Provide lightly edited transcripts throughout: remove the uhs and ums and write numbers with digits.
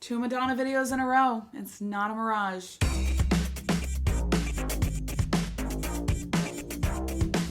2 Madonna videos in a row. It's not a mirage.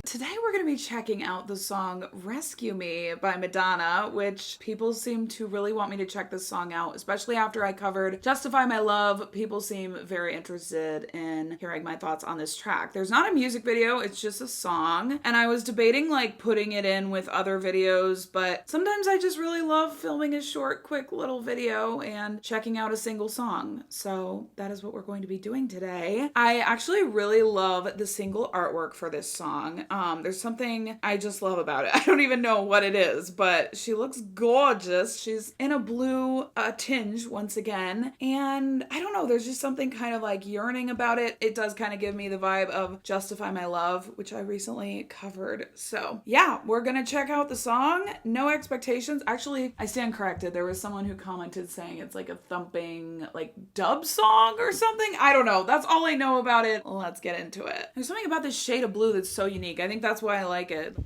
Today we're going to be checking out the song Rescue Me by Madonna, which people seem to really want me to check this song out, especially after I covered Justify My Love. People seem very interested in hearing my thoughts on this track. There's not a music video, it's just a song, and I was debating like putting it in with other videos, but sometimes I just really love filming a short, quick little video and checking out a single song. So that is what we're going to be doing today. I actually really love the single artwork for this song. There's something I just love about it. I don't even know what it is, but she looks gorgeous. She's in a blue tinge once again. And I don't know, there's just something kind of like yearning about it. It does kind of give me the vibe of Justify My Love, which I recently covered. So yeah, we're gonna check out the song. No expectations. Actually, I stand corrected. There was someone who commented saying it's like a thumping like dub song or something. I don't know. That's all I know about it. Let's get into it. There's something about this shade of blue that's so unique. I think that's why I like it.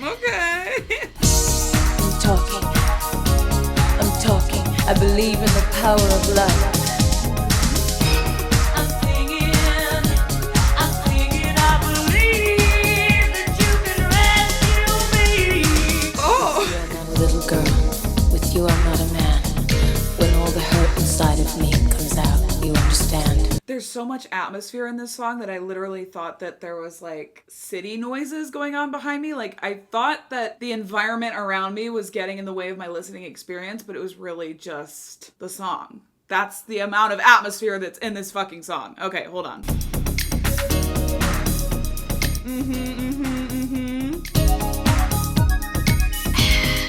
Okay. I'm talking. I believe in the power of love. There's so much atmosphere in this song that I literally thought that there was like city noises going on behind me. Like I thought that the environment around me was getting in the way of my listening experience, but it was really just the song. That's the amount of atmosphere that's in this fucking song. Okay, hold on.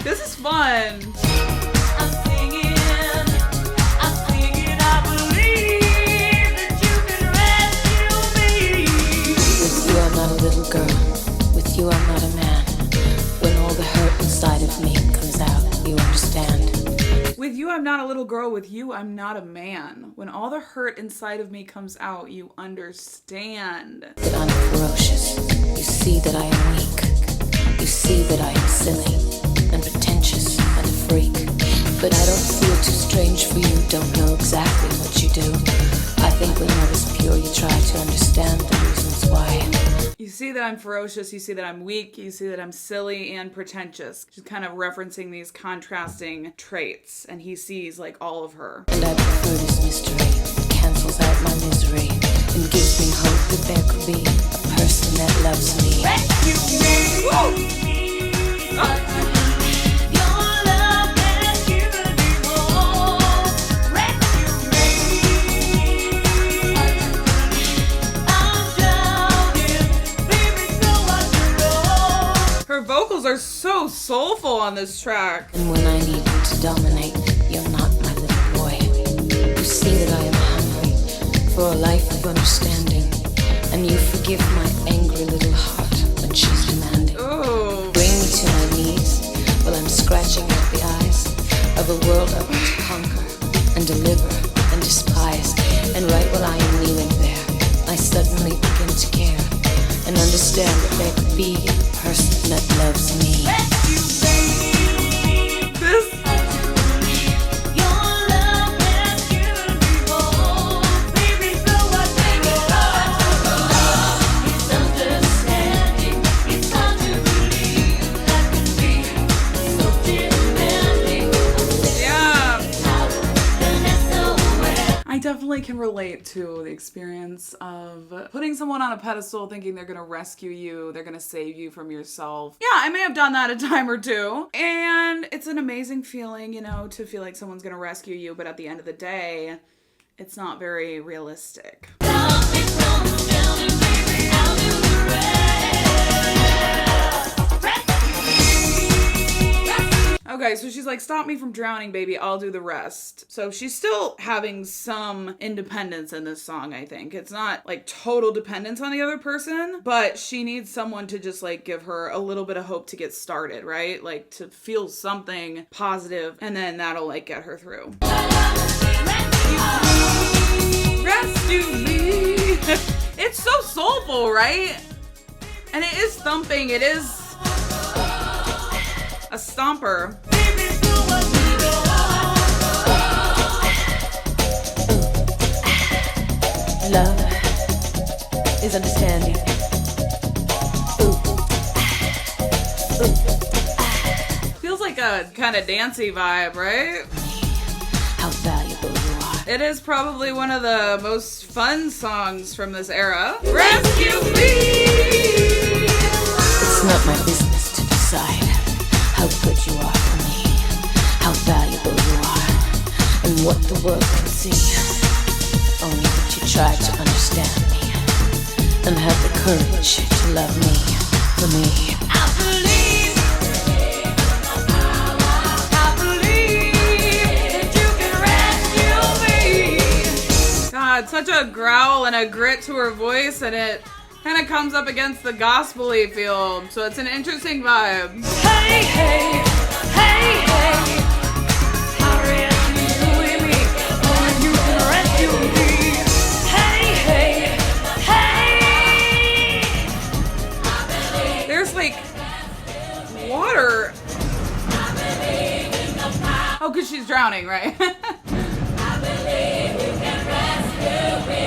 This is fun. Little girl, with you I'm not a man. When all the hurt inside of me comes out, you understand. With you I'm not a little girl, with you I'm not a man. When all the hurt inside of me comes out, you understand. That I'm ferocious. You see that I am weak. You see that I am silly and pretentious and a freak. But I don't feel too strange for you, don't know exactly what you do. I think when I was pure, you tried to understand the reasons why. You see that I'm ferocious, you see that I'm weak, you see that I'm silly and pretentious. She's kind of referencing these contrasting traits, and he sees like all of her. And I prefer this mystery. It cancels out my misery and gives me hope that there could be a person that loves me. Rescue me! Whoa! Oh. Her vocals are so soulful on this track. And when I need you to dominate, you're not my little boy. You see that I am hungry for a life of understanding, and you forgive my angry little heart when she's demanding. Ooh. Bring me to my knees while I'm scratching at the eyes of a world I want to conquer and deliver and despise. And right while I am kneeling there, I suddenly begin to care and understand that there could be a person that loves me. This... I definitely can relate to the experience of putting someone on a pedestal thinking they're gonna rescue you, they're gonna save you from yourself. Yeah, I may have done that a time or two. And it's an amazing feeling, you know, to feel like someone's gonna rescue you, but at the end of the day, it's not very realistic. Okay, so she's like, stop me from drowning, baby. I'll do the rest. So she's still having some independence in this song, I think. It's not like total dependence on the other person, but she needs someone to just like give her a little bit of hope to get started, right? Like to feel something positive, and then that'll like get her through. Rescue me. It's so soulful, right? And it is thumping. It is a stomper. Love is understanding. Feels like a kind of dancey vibe, right? How valuable you are. It is probably one of the most fun songs from this era. Rescue me! It's not my business to decide how good you are for me, how valuable you are, and what the world can see. Only that you try to understand me and have the courage to love me for me. I believe that you can rescue me. God, such a growl and a grit to her voice, and it kind of comes up against the gospel-y feel, so it's an interesting vibe. Hey, hey, hey, hey. I rescue me, or you can rescue me. Hey, hey, hey. There's like water. Oh, because she's drowning, right? I believe you can rescue me.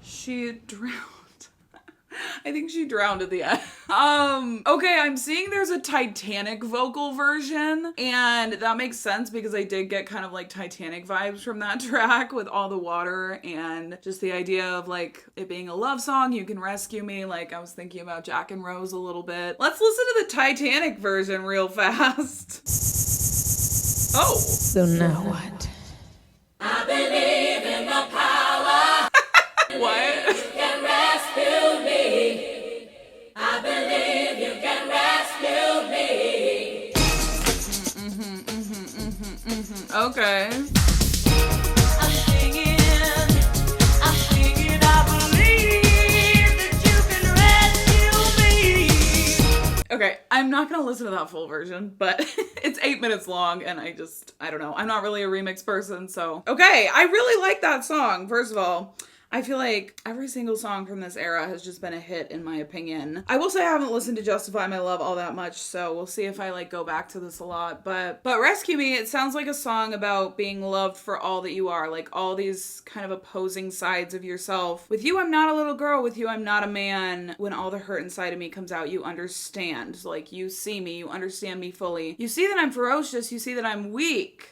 She drowned. I think she drowned at the end. Okay, I'm seeing there's a Titanic vocal version, and that makes sense because I did get kind of like Titanic vibes from that track with all the water and just the idea of like it being a love song, you can rescue me. Like I was thinking about Jack and Rose a little bit. Let's listen to the Titanic version real fast. Oh. So now what? I believe in the power. What? You can rescue me. I believe you can rescue me. Okay. I'm singing, I believe that you can rescue me. Okay, I'm not gonna listen to that full version, but it's 8 minutes long, and I don't know. I'm not really a remix person, so. Okay, I really like that song, first of all. I feel like every single song from this era has just been a hit in my opinion. I will say I haven't listened to Justify My Love all that much, so we'll see if I like go back to this a lot. But Rescue Me, it sounds like a song about being loved for all that you are, like all these kind of opposing sides of yourself. With you, I'm not a little girl. With you, I'm not a man. When all the hurt inside of me comes out, you understand. Like you see me, you understand me fully. You see that I'm ferocious, you see that I'm weak.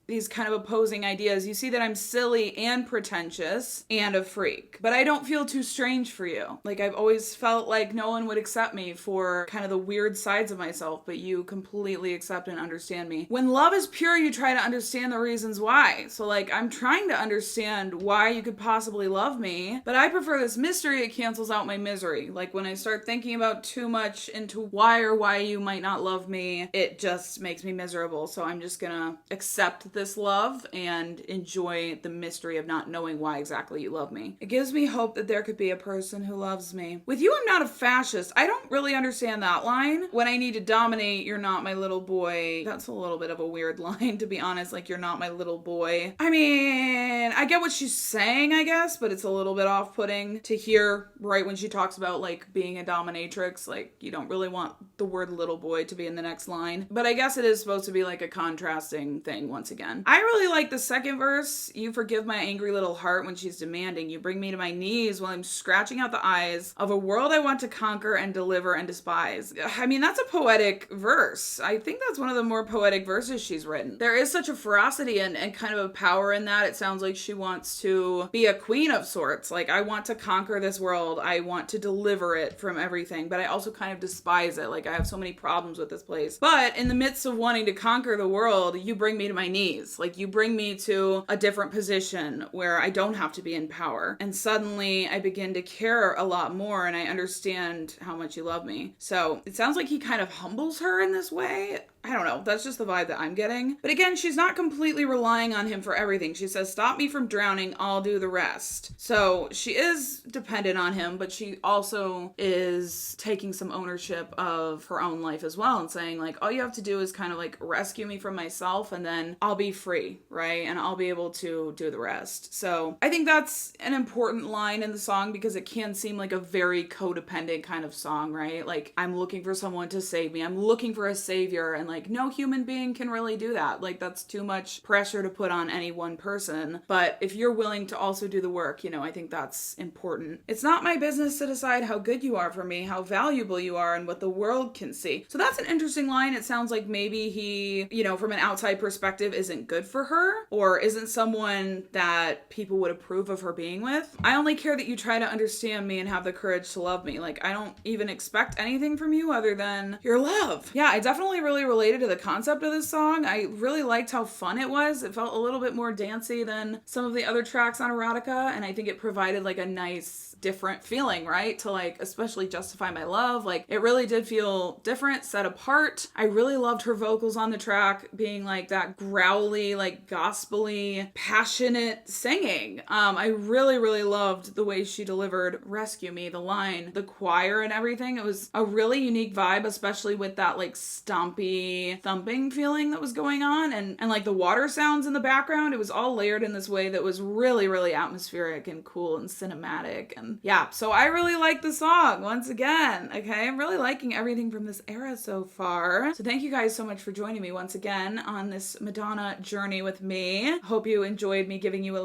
These kind of opposing ideas. You see that I'm silly and pretentious and a freak, but I don't feel too strange for you. Like I've always felt like no one would accept me for kind of the weird sides of myself, but you completely accept and understand me. When love is pure, you try to understand the reasons why. So like I'm trying to understand why you could possibly love me, but I prefer this mystery. It cancels out my misery. Like when I start thinking about too much into why you might not love me, it just makes me miserable. So I'm just gonna accept this love and enjoy the mystery of not knowing why exactly you love me. It gives me hope that there could be a person who loves me. With you, I'm not a fascist. I don't really understand that line. When I need to dominate, you're not my little boy. That's a little bit of a weird line, to be honest. Like, you're not my little boy. I mean, I get what she's saying, I guess, but it's a little bit off-putting to hear right when she talks about, like, being a dominatrix. Like, you don't really want the word little boy to be in the next line. But I guess it is supposed to be, like, a contrasting thing once again. I really like the second verse. You forgive my angry little heart when she's demanding. You bring me to my knees while I'm scratching out the eyes of a world I want to conquer and deliver and despise. I mean, that's a poetic verse. I think that's one of the more poetic verses she's written. There is such a ferocity and kind of a power in that. It sounds like she wants to be a queen of sorts. Like, I want to conquer this world. I want to deliver it from everything, but I also kind of despise it. Like, I have so many problems with this place. But in the midst of wanting to conquer the world, you bring me to my knees. knees. Like, you bring me to a different position where I don't have to be in power. And suddenly I begin to care a lot more and I understand how much you love me. So it sounds like he kind of humbles her in this way. I don't know. That's just the vibe that I'm getting. But again, she's not completely relying on him for everything. She says, stop me from drowning, I'll do the rest. So she is dependent on him, but she also is taking some ownership of her own life as well and saying, like, all you have to do is kind of like rescue me from myself and then I'll be free, right? And I'll be able to do the rest. So I think that's an important line in the song because it can seem like a very codependent kind of song, right? Like, I'm looking for someone to save me. I'm looking for a savior, and like, no human being can really do that. Like, that's too much pressure to put on any one person. But if you're willing to also do the work, you know, I think that's important. It's not my business to decide how good you are for me, how valuable you are, and what the world can see. So that's an interesting line. It sounds like maybe he, you know, from an outside perspective, isn't good for her or isn't someone that people would approve of her being with. I only care that you try to understand me and have the courage to love me. Like, I don't even expect anything from you other than your love. Yeah, I definitely really related to the concept of this song. I really liked how fun it was. It felt a little bit more dancey than some of the other tracks on Erotica, and I think it provided like a nice different feeling, right? To like, especially Justify My Love. Like, it really did feel different, set apart. I really loved her vocals on the track being like that growly, like gospel-y, passionate singing. I really, really loved the way she delivered Rescue Me, the line, the choir and everything. It was a really unique vibe, especially with that like stompy, thumping feeling that was going on and like the water sounds in the background. It was all layered in this way that was really, really atmospheric and cool and cinematic. And yeah, so I really like the song once again. Okay, I'm really liking everything from this era so far. So thank you guys so much for joining me once again on this Madonna journey with me. Hope you enjoyed me giving you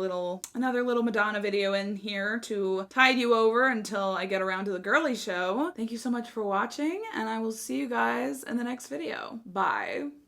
another little Madonna video in here to tide you over until I get around to the girly show. Thank you so much for watching, and I will see you guys in the next video. Bye.